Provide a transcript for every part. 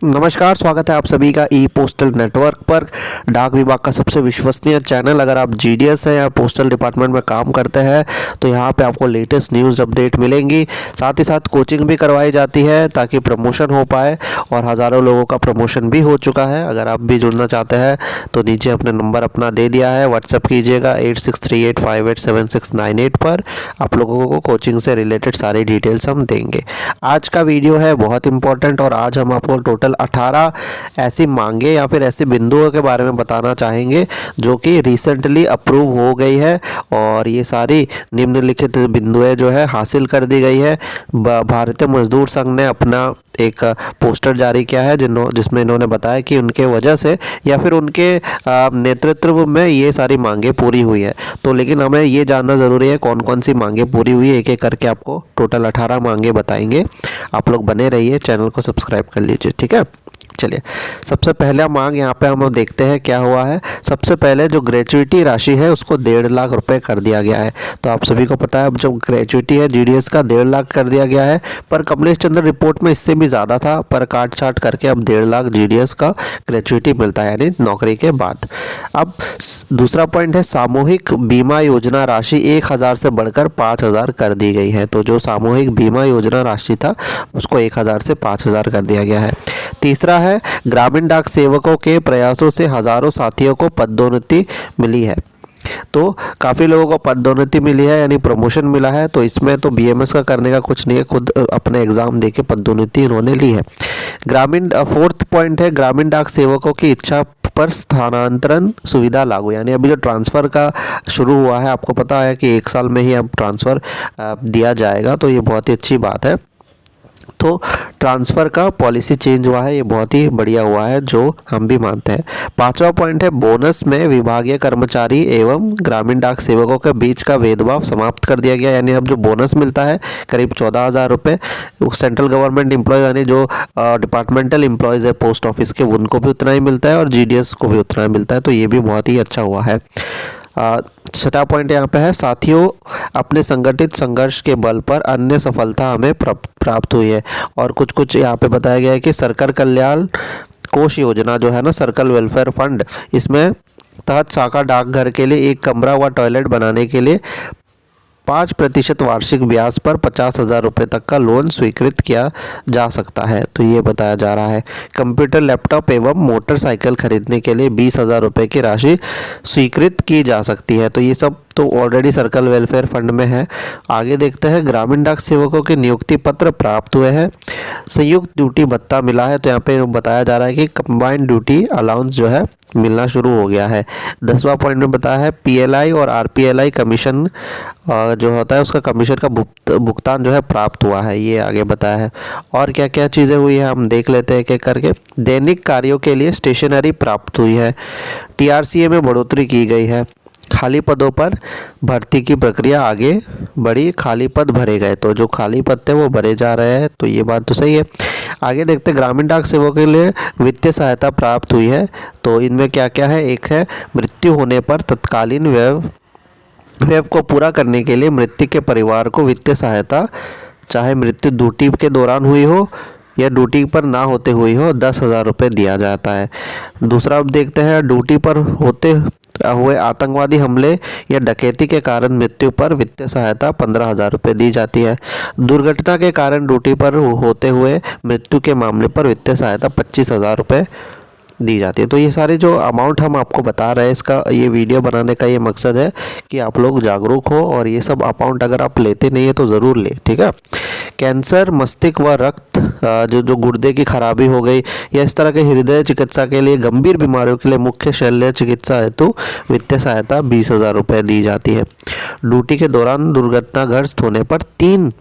नमस्कार, स्वागत है आप सभी का ई पोस्टल नेटवर्क पर। डाक विभाग का सबसे विश्वसनीय चैनल। अगर आप जीडीएस है या पोस्टल डिपार्टमेंट में काम करते हैं तो यहाँ पे आपको लेटेस्ट न्यूज़ अपडेट मिलेंगी। साथ ही साथ कोचिंग भी करवाई जाती है ताकि प्रमोशन हो पाए, और हज़ारों लोगों का प्रमोशन भी हो चुका है। अगर आप भी जुड़ना चाहते हैं तो नीचे अपने नंबर अपना दे दिया है, व्हाट्सएप कीजिएगा 8638587698 पर। आप लोगों को कोचिंग से रिलेटेड सारी डिटेल्स हम देंगे। आज का वीडियो है बहुत इंपॉर्टेंट, और आज हम आपको टोटल 18 ऐसी मांगे या फिर ऐसे बिंदुओं के बारे में बताना चाहेंगे जो कि रिसेंटली अप्रूव हो गई है, और ये सारी निम्नलिखित बिंदुएं जो है हासिल कर दी गई है। भारतीय मजदूर संघ ने अपना एक पोस्टर जारी किया है जिसमें इन्होंने बताया कि उनके वजह से या फिर उनके नेतृत्व में ये सारी मांगे पूरी हुई है। तो लेकिन हमें ये जानना ज़रूरी है कौन कौन सी मांगे पूरी हुई है। एक एक करके आपको टोटल 18 मांगे बताएंगे। आप लोग बने रहिए, चैनल को सब्सक्राइब कर लीजिए, ठीक है। चलिए, सबसे पहला मांग यहाँ पे हम देखते हैं क्या हुआ है। सबसे पहले जो ग्रेच्युइटी राशि है उसको 1.5 लाख रुपए कर दिया गया है। तो आप सभी को पता है अब जो ग्रेच्युइटी है जीडीएस का 1.5 लाख कर दिया गया है, पर कमलेश चंद्र रिपोर्ट में इससे भी ज़्यादा था, पर काट छाट करके अब 1.5 लाख जीडीएस का ग्रेच्युइटी मिलता है, यानी नौकरी के बाद। अब दूसरा पॉइंट है सामूहिक बीमा योजना राशि 1,000 से बढ़कर 5,000 कर दी गई है। तो जो सामूहिक बीमा योजना राशि था उसको 1,000 से 5,000 कर दिया गया है। तीसरा है ग्रामीण डाक सेवकों के प्रयासों से हजारों साथियों को पदोन्नति मिली है। तो काफ़ी लोगों को पदोन्नति मिली है, यानी प्रमोशन मिला है। तो इसमें तो बीएमएस का करने का कुछ नहीं है, खुद अपने एग्जाम देके पदोन्नति इन्होंने ली है। फोर्थ पॉइंट है ग्रामीण डाक सेवकों की इच्छा पर स्थानांतरण सुविधा लागू, यानी अभी जो ट्रांसफ़र का शुरू हुआ है, आपको पता है कि 1 साल में ही अब ट्रांसफ़र दिया जाएगा, तो ये बहुत ही अच्छी बात है। तो ट्रांसफ़र का पॉलिसी चेंज हुआ है, ये बहुत ही बढ़िया हुआ है, जो हम भी मानते हैं। 5वां पॉइंट है बोनस में विभागीय कर्मचारी एवं ग्रामीण डाक सेवकों के बीच का भेदभाव समाप्त कर दिया गया। यानी अब जो बोनस मिलता है करीब 14,000 रुपये, सेंट्रल गवर्नमेंट एम्प्लॉयज़ यानी जो डिपार्टमेंटल एम्प्लॉयज़ है पोस्ट ऑफिस के, उनको भी उतना ही मिलता है और जीडीएस को भी उतना ही मिलता है। तो ये भी बहुत ही अच्छा हुआ है। 6वां पॉइंट यहाँ पे है साथियों अपने संगठित संघर्ष के बल पर अन्य सफलता हमें प्राप्त हुई है। और कुछ यहाँ पे बताया गया है कि सरकार कल्याण कोष योजना जो है ना, सर्कल वेलफेयर फंड, इसमें तहत शाखा डाकघर के लिए एक कमरा व टॉयलेट बनाने के लिए 5% वार्षिक ब्याज पर 50,000 रुपये तक का लोन स्वीकृत किया जा सकता है। तो ये बताया जा रहा है। कंप्यूटर, लैपटॉप एवं मोटरसाइकिल खरीदने के लिए 20,000 रुपये की राशि स्वीकृत की जा सकती है। तो ये सब तो ऑलरेडी सर्कल वेलफेयर फंड में है। आगे देखते हैं ग्रामीण डाक सेवकों के नियुक्ति पत्र प्राप्त हुए हैं। संयुक्त ड्यूटी भत्ता मिला है। तो यहाँ पे बताया जा रहा है कि कंबाइंड ड्यूटी अलाउंस जो है मिलना शुरू हो गया है। 10वां पॉइंट में बताया है पीएलआई और आरपीएलआई कमीशन जो होता है उसका कमीशन का भुगतान जो है प्राप्त हुआ है, ये आगे बताया है। और क्या क्या चीज़ें हुई है हम देख लेते हैं एक एक करके। दैनिक कार्यों के लिए स्टेशनरी प्राप्त हुई है। टीआरसीए में बढ़ोतरी की गई है। खाली पदों पर भर्ती की प्रक्रिया आगे बढ़ी, खाली पद भरे गए। तो जो खाली पद थे वो भरे जा रहे हैं, तो ये बात तो सही है। आगे देखते हैं ग्रामीण डाक सेवकों के लिए वित्तीय सहायता प्राप्त हुई है। तो इनमें क्या क्या है, एक है मृत्यु होने पर तत्कालीन व्यय को पूरा करने के लिए मृतक के परिवार को वित्तीय सहायता, चाहे मृत्यु ड्यूटी के दौरान हुई हो या ड्यूटी पर ना होते हुई हो, 10,000 रुपये दिया जाता है। दूसरा अब देखते हैं ड्यूटी पर होते हुए आतंकवादी हमले या डकैती के कारण मृत्यु पर वित्तीय सहायता 15,000 रुपये दी जाती है। दुर्घटना के कारण ड्यूटी पर होते हुए मृत्यु के मामले पर वित्तीय सहायता 25,000 रुपये दी जाती है। तो ये सारे जो अमाउंट हम आपको बता रहे हैं, इसका ये वीडियो बनाने का ये मकसद है कि आप लोग जागरूक हो, और ये सब अमाउंट अगर आप लेते नहीं है तो ज़रूर ले, ठीक है। कैंसर, मस्तिष्क व रक्त जो गुर्दे की खराबी हो गई या इस तरह के हृदय चिकित्सा के लिए गंभीर बीमारियों के लिए मुख्य शल्य चिकित्सा हेतु वित्तीय सहायता 20,000 रुपये दी जाती है। ड्यूटी के दौरान दुर्घटनाग्रस्त होने पर 3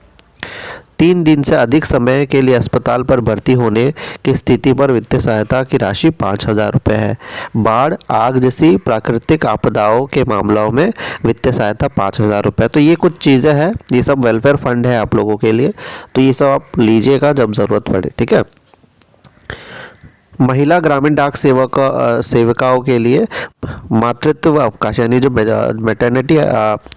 दिन से अधिक समय के लिए अस्पताल पर भर्ती होने की स्थिति पर वित्तीय सहायता की राशि 5,000 रुपये है। बाढ़, आग जैसी प्राकृतिक आपदाओं के मामलों में वित्तीय सहायता 5,000 रुपये। तो ये कुछ चीज़ें हैं, ये सब वेलफेयर फंड है आप लोगों के लिए, तो ये सब आप लीजिएगा जब ज़रूरत पड़े, ठीक है। महिला ग्रामीण डाक सेविकाओं के लिए मातृत्व अवकाश यानी जो मैटरनिटी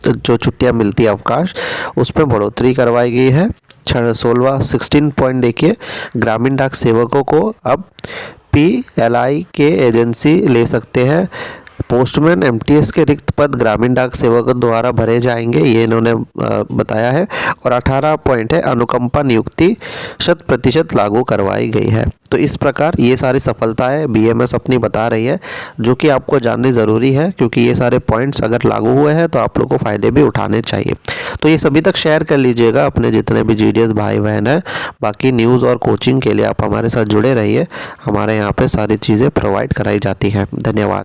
जो छुट्टियां मिलती है अवकाश, उस पर बढ़ोतरी करवाई गई है। 16 पॉइंट देखिए, ग्रामीण डाक सेवकों को अब PLI के एजेंसी ले सकते हैं। पोस्टमैन MTS के रिक्त पद ग्रामीण डाक सेवकों द्वारा भरे जाएंगे, ये इन्होंने बताया है। और 18 पॉइंट है, अनुकंपा नियुक्ति 100% लागू करवाई गई है। तो इस प्रकार ये सारी सफलताएं BMS अपनी बता रही है, जो कि आपको जाननी ज़रूरी है, क्योंकि ये सारे पॉइंट्स अगर लागू हुए हैं तो आप लोग को फ़ायदे भी उठाने चाहिए। तो ये सभी तक शेयर कर लीजिएगा अपने जितने भी GDS भाई बहन हैं। बाकी न्यूज़ और कोचिंग के लिए आप हमारे साथ जुड़े रहिए, हमारे यहाँ पे सारी चीज़ें प्रोवाइड कराई जाती हैं। धन्यवाद।